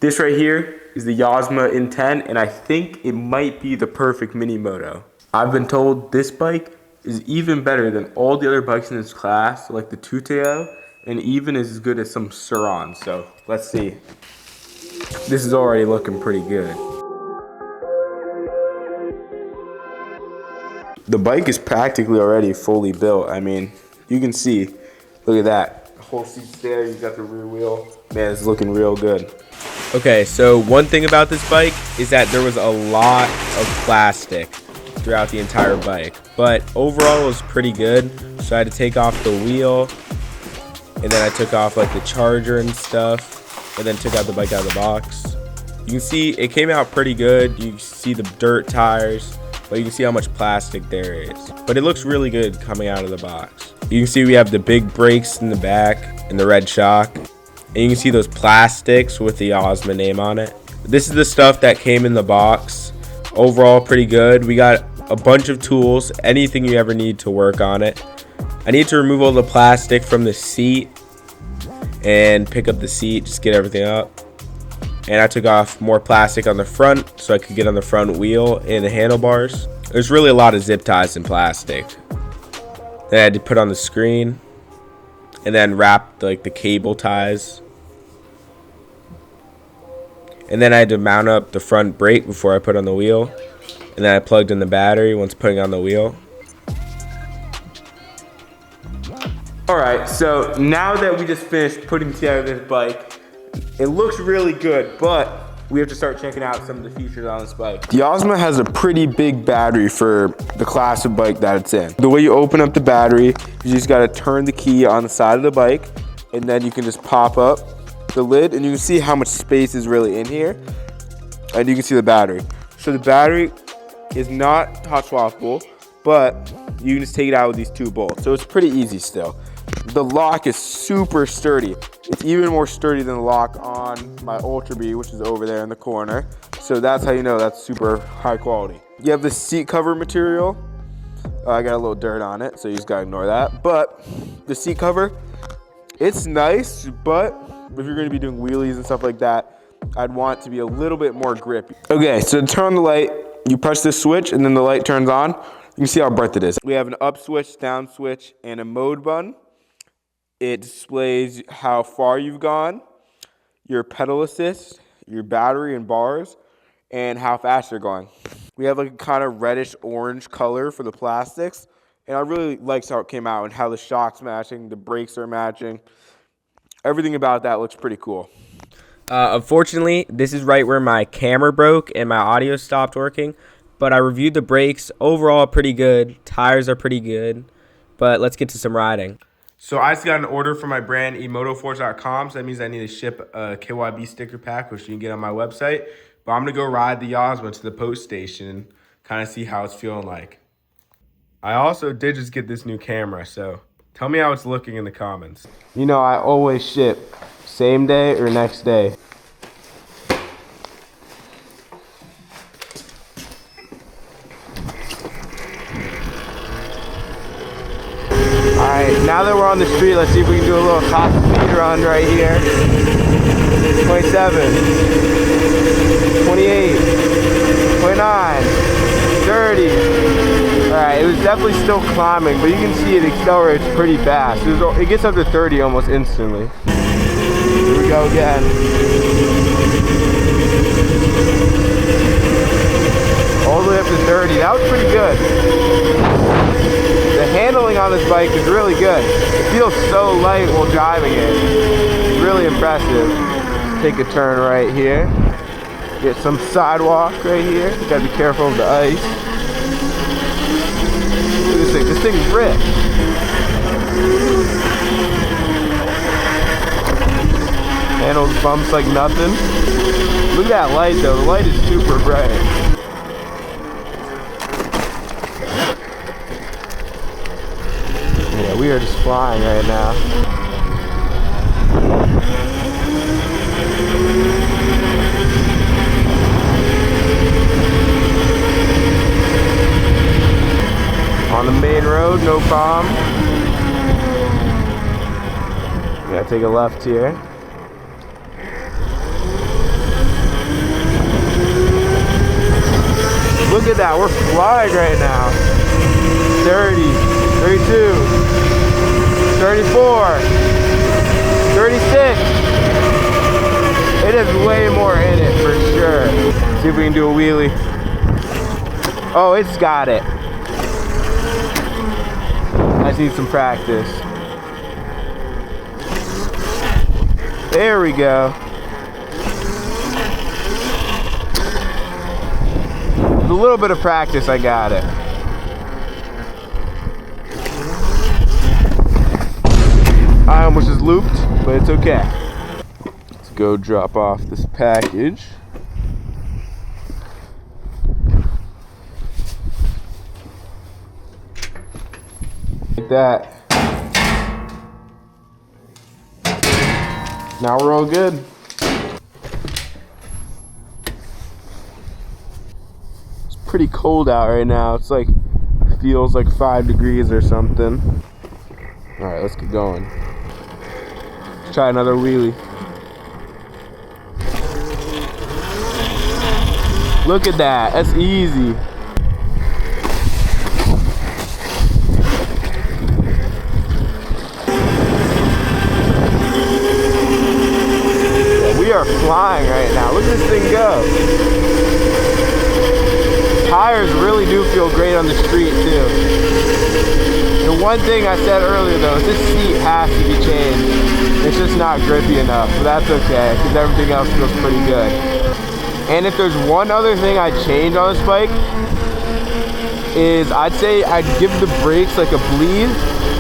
This right here is the Yozma N10, and I think it might be the perfect mini moto. I've been told this bike is even better than all the other bikes in this class, like the Tuteo, and even as good as some Surons. So let's see. This is already looking pretty good. The bike is practically already fully built. I mean, you can see, look at that. The whole seat's there, you've got the rear wheel. Man, it's looking real good. Okay, so one thing about this bike is that there was a lot of plastic throughout the entire bike, but overall it was pretty good. So I had to take off the wheel, and then I took off like the charger and stuff, and then took out the bike out of the box. You can see it came out pretty good. You can see the dirt tires, but you can see how much plastic there is. But it looks really good coming out of the box. You can see we have the big brakes in the back and the red shock. And you can see those plastics with the Yozma name on it. This is the stuff that came in the box. Overall, pretty good. We got a bunch of tools, anything you ever need to work on it. I need to remove all the plastic from the seat and pick up the seat, just get everything up. And I took off more plastic on the front so I could get on the front wheel and the handlebars. There's really a lot of zip ties and plastic. Then I had to put on the screen and then wrap like the cable ties. And then I had to mount up the front brake before I put on the wheel. And then I plugged in the battery once putting on the wheel. Alright, so now that we just finished putting together this bike, it looks really good, but we have to start checking out some of the features on this bike. The Yozma has a pretty big battery for the class of bike that it's in. The way you open up the battery, you just gotta turn the key on the side of the bike, and then you can just pop up the lid, and you can see how much space is really in here, and you can see the battery. So the battery is not hot swappable, but you can just take it out with these two bolts. So it's pretty easy still. The lock is super sturdy. It's even more sturdy than the lock on my Ultra B, which is over there in the corner. So that's how you know that's super high quality. You have the seat cover material. I got a little dirt on it, so you just gotta ignore that. But the seat cover, it's nice, but if you're gonna be doing wheelies and stuff like that, I'd want it to be a little bit more grippy. Okay, so to turn on the light, you press this switch and then the light turns on. You can see how bright it is. We have an up switch, down switch, and a mode button. It displays how far you've gone, your pedal assist, your battery and bars, and how fast you're going. We have like a kind of reddish orange color for the plastics, and I really liked how it came out and how the shock's matching, the brakes are matching. Everything about that looks pretty cool. Unfortunately, this is right where my camera broke and my audio stopped working, but I reviewed the brakes. Overall, pretty good. Tires are pretty good, but let's get to some riding. So I just got an order from my brand, emotoforce.com, so that means I need to ship a KYB sticker pack, which you can get on my website. But I'm going to go ride the Yozma to the post station and kind of see how it's feeling like. I also did just get this new camera, so tell me how it's looking in the comments. You know, I always ship same day or next day. Alright, now that we're on the street, let's see if we can do a little top speed run right here. 27, 28, 29, 30. Alright, it was definitely still climbing, but you can see it accelerates pretty fast. It gets up to 30 almost instantly. Here we go again. All the way up to 30. That was pretty good. The handling on this bike is really good. It feels so light while driving it. It's really impressive. Take a turn right here. Get some sidewalk right here. You gotta be careful of the ice. Look at this thing. This thing's ripped. Handles bumps like nothing. Look at that light though. The light is super bright. Yeah, we are just flying right now. On the main road, no problem. Gotta take a left here. Look at that, we're flying right now. 30, 32, 34, 36. It is way more in it for sure. See if we can do a wheelie. Oh, it's got it. I just need some practice. There we go. With a little bit of practice, I got it. I almost just looped, but it's okay. Let's go drop off this package. Like that. Now we're all good. It's pretty cold out right now. It's like, feels like 5 degrees or something. All right, let's get going. Let's try another wheelie. Look at that, that's easy. We are flying right now. Look at this thing go. Tires really do feel great on the street too. The one thing I said earlier though is this seat has to be changed. It's just not grippy enough, but that's okay because everything else feels pretty good. And if there's one other thing I'd change on this bike is I'd say I'd give the brakes like a bleed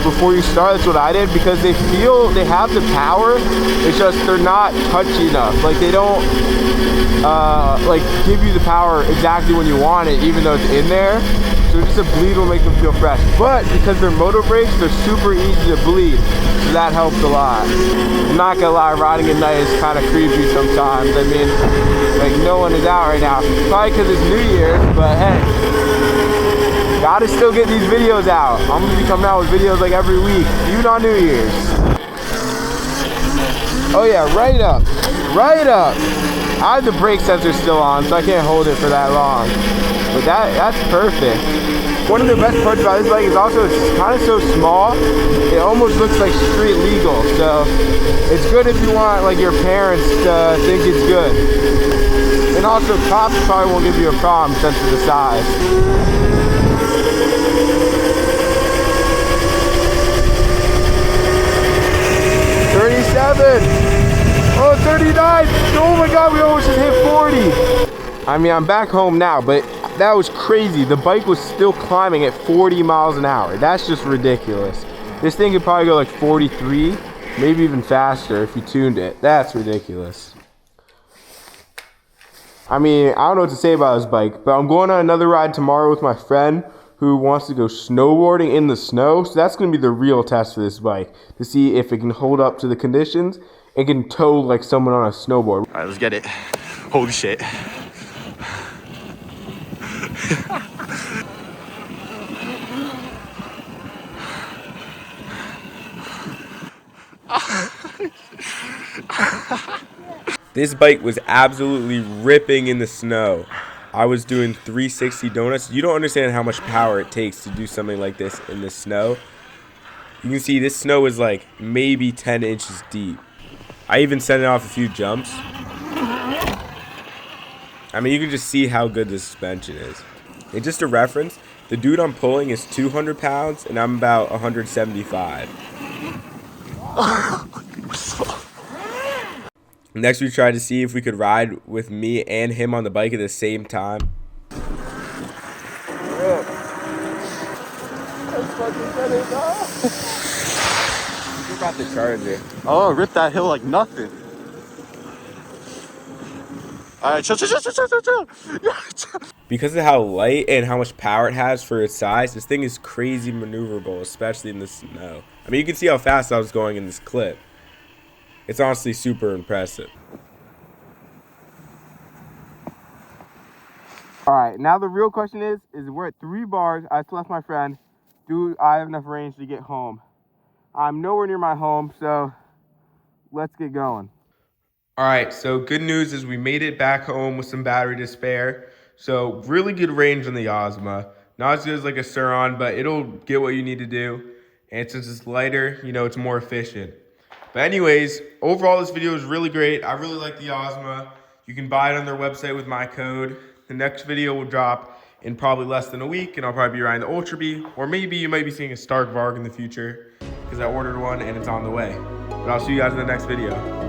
before you start. That's what I did because they have the power. It's just they're not touchy enough. Like they don't like give you the power exactly when you want it, even though it's in there. So just a bleed will make them feel fresh. But because they're moto brakes, they're super easy to bleed. So that helps a lot. I'm not gonna lie, riding at night is kind of creepy sometimes. I mean, like no one is out right now. Probably because it's New Year's, but hey. Gotta still get these videos out. I'm gonna be coming out with videos like every week, even on New Year's. Oh yeah, right up, right up. I have the brake sensor still on, so I can't hold it for that long. But that's perfect. One of the best parts about this bike is also it's kind of so small, it almost looks like street legal. So it's good if you want like your parents to think it's good. And also cops probably won't give you a problem since of the size. 37. Oh, 39. Oh my God, we almost just hit 40. I mean, I'm back home now, but that was crazy. The bike was still climbing at 40 miles an hour. That's just ridiculous. This thing could probably go like 43, maybe even faster if you tuned it. That's ridiculous. I mean, I don't know what to say about this bike, but I'm going on another ride tomorrow with my friend who wants to go snowboarding in the snow. So that's going to be the real test for this bike, to see if it can hold up to the conditions and can tow like someone on a snowboard. All right, let's get it. Holy shit. This bike was absolutely ripping in the snow. I was doing 360 donuts. You don't understand how much power it takes to do something like this in the snow. You can see this snow is like maybe 10 inches deep. I even sent it off a few jumps. I mean, you can just see how good the suspension is. And just a reference, the dude I'm pulling is 200 pounds and I'm about 175. Next, we tried to see if we could ride with me and him on the bike at the same time. You got the charger. Oh, rip that hill like nothing. All right, chill. Because of how light and how much power it has for its size, this thing is crazy maneuverable, especially in the snow. I mean, you can see how fast I was going in this clip. It's honestly super impressive. All right, now the real question is we're at 3 bars. I just left my friend. Do I have enough range to get home? I'm nowhere near my home, so let's get going. All right, so good news is we made it back home with some battery to spare. So really good range on the Yozma. Not as good as like a Suron, but it'll get what you need to do. And since it's lighter, you know, it's more efficient. But anyways, overall this video is really great. I really like the Yozma. You can buy it on their website with my code. The next video will drop in probably less than a week, and I'll probably be riding the Ultra B, or maybe you might be seeing a Stark Varg in the future because I ordered one and it's on the way. But I'll see you guys in the next video.